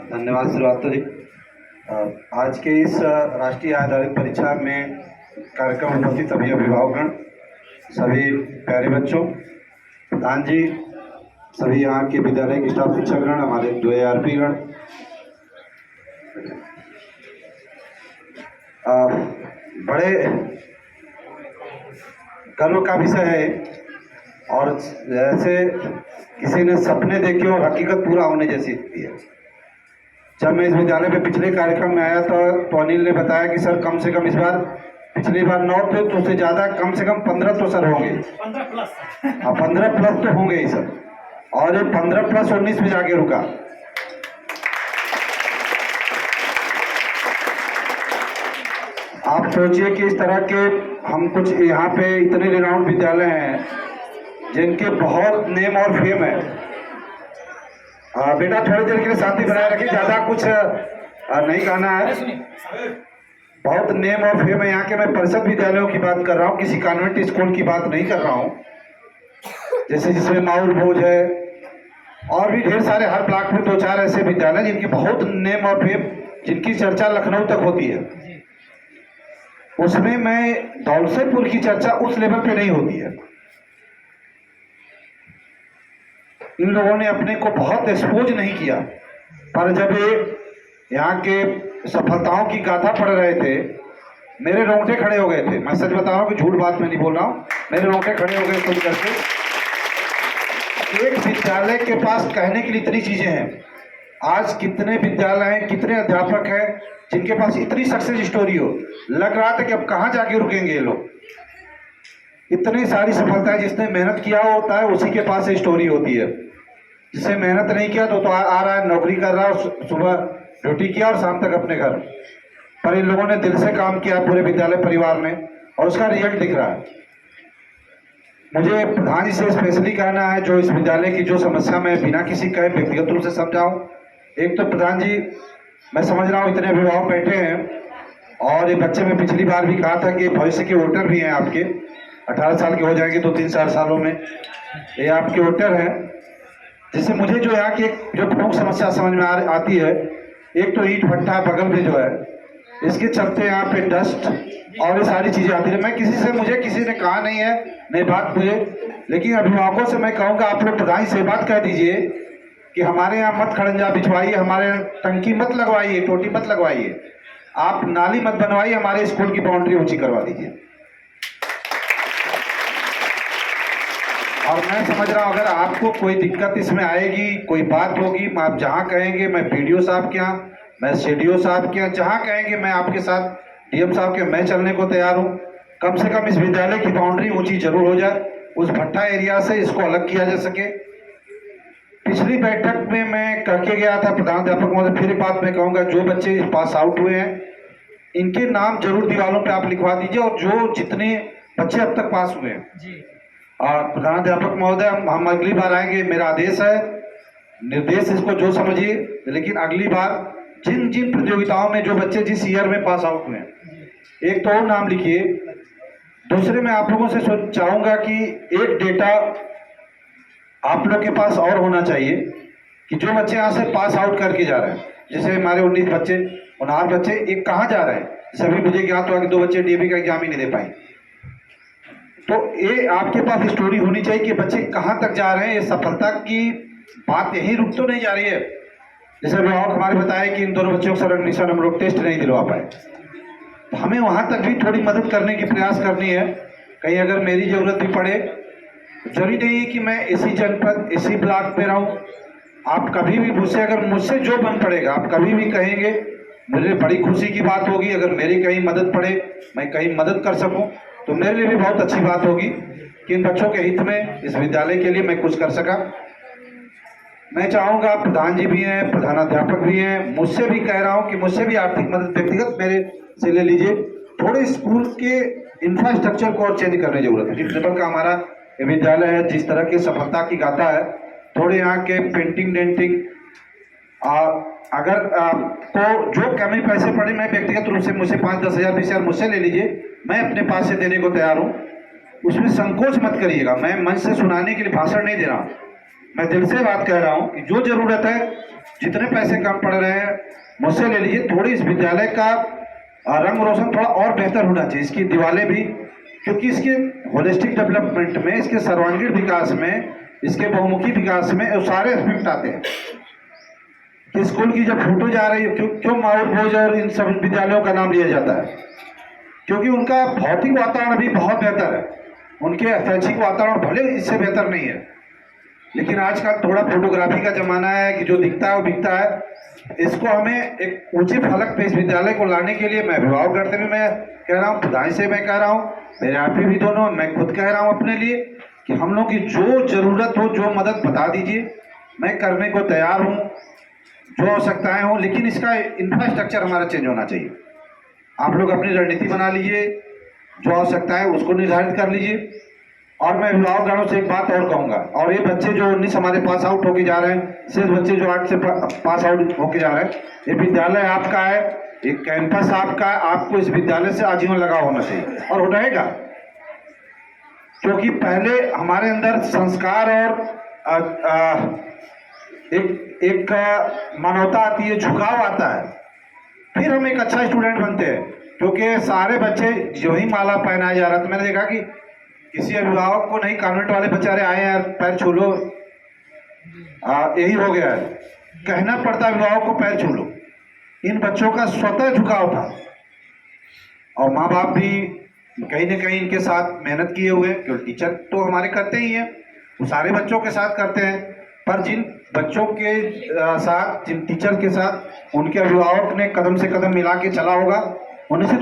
धन्यवाद श्रीवास्तव जी। आज के इस राष्ट्रीय आधारित परीक्षा में कार्यक्रम उपस्थित सभी अभिभावकगण, सभी प्यारे बच्चों, प्रधान जी, सभी यहाँ के विद्यालय के स्टाफ शिक्षकगण, हमारे 2 ARP गण, बड़े गर्व का विषय है। और जैसे किसी ने सपने देखे और हकीकत पूरा होने जैसी स्थिति है। जब मैं इस विद्यालय में पिछले कार्यक्रम में आया तो अनिल ने बताया कि सर कम से कम इस बार, पिछली बार 9 थे तो उससे ज़्यादा कम से कम 15 तो सर होंगे, 15 प्लस। हाँ 15 प्लस तो होंगे ही सर। और ये 15 प्लस 19 में जाके रुका। आप सोचिए कि इस तरह के हम कुछ यहाँ पे इतने रिनाउंड विद्यालय हैं जिनके बहुत नेम और फेम है। बेटा थोड़ी देर के लिए शांति बनाए रखिए, ज़्यादा कुछ नहीं कहना है। बहुत नेम और फेम है यहाँ के। मैं परिषद विद्यालयों की बात कर रहा हूँ, किसी कॉन्वेंट स्कूल की बात नहीं कर रहा हूँ। जैसे जिसमें माउर भोज है और भी ढेर सारे, हर ब्लॉक में 2-4 ऐसे विद्यालय जिनकी बहुत नेम और फेम, जिनकी चर्चा लखनऊ तक होती है। उसमें मैं दौलतपुर की चर्चा उस लेवल पे नहीं होती है। इन लोगों ने अपने को बहुत एक्सपोज नहीं किया, पर जब ये यहाँ के सफलताओं की गाथा पढ़ रहे थे, मेरे रोंगटे खड़े हो गए थे। मैं सच बता रहा हूँ कि झूठ बात मैं नहीं बोल रहा हूँ, मेरे रोंगटे खड़े हो गए सुन करके। एक विद्यालय के पास कहने के लिए इतनी चीजें हैं। आज कितने विद्यालय हैं, कितने अध्यापक हैं जिनके पास इतनी सक्सेस स्टोरी हो, लग रहा था कि अब कहाँ जाके रुकेंगे ये लोग। इतनी सारी सफलताएं, जिसने मेहनत किया होता है उसी के पास स्टोरी होती है। जिसने मेहनत नहीं किया तो आ रहा है, नौकरी कर रहा है, सुबह ड्यूटी किया और शाम तक अपने घर। पर इन लोगों ने दिल से काम किया, पूरे विद्यालय परिवार ने, और उसका रिजल्ट दिख रहा है। मुझे प्रधान जी से स्पेशली कहना है, जो इस विद्यालय की जो समस्या मैं बिना किसी कहे व्यक्तिगत रूप से समझाऊं। एक तो प्रधान जी, मैं समझ रहा हूँ इतने अभिभावक बैठे हैं और ये बच्चे, में पिछली बार भी कहा था कि भविष्य के वोटर भी हैं आपके, 18 साल के हो जाएंगे 2-3-4 सालों में, ये आपके वोटर हैं। जिससे मुझे जो यहाँ की एक जो प्रमुख समस्या समझ में आती है, एक तो ईंट भट्टा बगल में जो है, इसके चलते यहाँ पे डस्ट और ये सारी चीज़ें आती है। मैं मुझे किसी ने कहा नहीं है, नहीं बात मुझे, लेकिन अभिभावकों से मैं कहूँगा आप लोग प्रधान से बात कह दीजिए कि हमारे यहाँ मत खड़ंजा बिछवाइए, हमारे यहाँ टंकी मत लगवाइए, टोटी मत लगवाइए, आप नाली मत बनवाइए, हमारे स्कूल की बाउंड्री ऊंची करवा दीजिए। और मैं समझ रहा हूँ अगर आपको कोई दिक्कत इसमें आएगी, कोई बात होगी, आप जहाँ कहेंगे, मैं BDO साहब के यहाँ, मैं CDO साहब के यहाँ, जहाँ कहेंगे मैं आपके साथ, DM साहब के, मैं चलने को तैयार हूँ। कम से कम इस विद्यालय की बाउंड्री ऊंची जरूर हो जाए, उस भट्टा एरिया से इसको अलग किया जा सके। पिछली बैठक में मैं कह के गया था प्रधानाध्यापक महोदय, फिर बात मैं कहूँगा, जो बच्चे पास आउट हुए हैं इनके नाम जरूर दीवारों पे आप लिखवा दीजिए, और जो जितने बच्चे अब तक पास हुए हैं जी। और प्रधानाध्यापक महोदय, हम अगली बार आएंगे, मेरा आदेश है, निर्देश इसको जो समझिए, लेकिन अगली बार जिन जिन प्रतियोगिताओं में जो बच्चे जिस ईयर में पास आउट हुए हैं, एक तो और नाम लिखिए। दूसरे में आप लोगों से चाहूँगा कि एक डेटा आप लोग के पास और होना चाहिए कि जो बच्चे यहाँ से पास आउट करके जा रहे हैं, जैसे हमारे 19 बच्चे, 19 बच्चे, एक कहाँ जा रहे हैं, सभी मुझे ज्ञात हुआ कि 2 बच्चे DAV का एग्जाम ही नहीं दे पाए। तो ये आपके पास स्टोरी होनी चाहिए कि बच्चे कहाँ तक जा रहे हैं। ये सफलता की बात यहीं रुक तो नहीं जा रही है। जैसे अभिभावक हमारे बताए कि इन दोनों बच्चों को सर एडमिशन हम लोग टेस्ट नहीं दिलवा पाए, तो हमें वहाँ तक भी थोड़ी मदद करने की प्रयास करनी है। कहीं अगर मेरी ज़रूरत भी पड़े, जरूरी नहीं है कि मैं इसी जनपद, इसी ब्लॉक पे रहूँ। आप कभी भी मुझसे, अगर मुझसे जो बन पड़ेगा, आप कभी भी कहेंगे, मुझे बड़ी खुशी की बात होगी। अगर मेरी कहीं मदद पड़े, मैं कहीं मदद कर सकूं, तो मेरे लिए भी बहुत अच्छी बात होगी कि इन बच्चों के हित में, इस विद्यालय के लिए मैं कुछ कर सका। मैं चाहूँगा, प्रधान जी भी हैं, प्रधानाध्यापक भी हैं, मुझसे भी कह रहा हूँ कि मुझसे भी आर्थिक मदद व्यक्तिगत मेरे से ले लीजिए। थोड़े स्कूल के इंफ्रास्ट्रक्चर को और चेंज करने की जरूरत है। जिस लेवल का हमारा विद्यालय है, जिस तरह की सफलता की गाथा है, थोड़े यहाँ के पेंटिंग डेंटिंग, अगर आपको जो कमी पैसे पड़े, मैं व्यक्तिगत रूप से, मुझसे 5-10 हज़ार 20 हज़ार मुझसे ले लीजिए, मैं अपने पास से देने को तैयार हूँ। उसमें संकोच मत करिएगा। मैं मंच से सुनाने के लिए भाषण नहीं दे रहा हूँ, मैं दिल से बात कह रहा हूँ कि जो जरूरत है जितने पैसे कम पड़ रहे हैं मुझसे ले लीजिए। थोड़ी इस विद्यालय का रंग रोशन थोड़ा और बेहतर होना चाहिए, इसकी दीवारें भी, क्योंकि इसके होलिस्टिक डेवलपमेंट में, इसके सर्वांगीण विकास में, इसके बहुमुखी विकास में वो सारे एस्पेक्ट आते हैं। कि स्कूल की जब फोटो जा रही है, क्यों माहौल भोज और इन सब विद्यालयों का नाम लिया जाता है? क्योंकि उनका भौतिक वातावरण भी बहुत बेहतर है, उनके शैक्षिक वातावरण भले इससे बेहतर नहीं है, लेकिन आजकल थोड़ा फोटोग्राफी का जमाना है कि जो दिखता है वो बिकता है। इसको हमें एक ऊंचे फलक पे इस विद्यालय को लाने के लिए मैं अभिभावक करते हुए मैं कह रहा हूँ, प्रधान से मैं कह रहा हूँ, मेरे आप भी दोनों, मैं खुद कह रहा हूँ अपने लिए कि हम लोग की जो जरूरत हो, जो मदद बता दीजिए, मैं करने को तैयार हूँ, जो आवश्यकताएं हो, लेकिन इसका इंफ्रास्ट्रक्चर हमारा चेंज होना चाहिए। आप लोग अपनी रणनीति बना लीजिए, जो आवश्यकता है उसको निर्धारित कर लीजिए। और मैं अभिभावकगणों से एक बात और कहूंगा, और ये बच्चे जो 19 हमारे पास आउट होके जा रहे हैं, शेष बच्चे जो 8 से पास आउट होके जा रहे हैं, ये विद्यालय आपका है, एक कैंपस आपका है, आपको इस विद्यालय से आजीवन लगा होना चाहिए और हो रहेगा। क्योंकि पहले हमारे अंदर संस्कार और एक मानवता आती है, झुकाव आता है, फिर हम एक अच्छा स्टूडेंट बनते हैं। क्योंकि सारे बच्चे जो ही माला पहनाया जा रहा था, मैंने देखा कि किसी अभिभावक को नहीं, कॉन्वेंट वाले बेचारे आए हैं, पैर छू लो, यही हो गया है, कहना पड़ता अभिभावक को पैर छू लो। इन बच्चों का स्वतः झुकाव था, और माँ बाप भी कहीं न कहीं इनके साथ मेहनत किए हुए, क्योंकि टीचर तो हमारे करते ही हैं, वो सारे बच्चों के साथ करते हैं, पर जिन बच्चों के साथ, जिन टीचर के साथ उनके अभिभावक ने कदम से कदम मिला के चला होगा, उन्हें से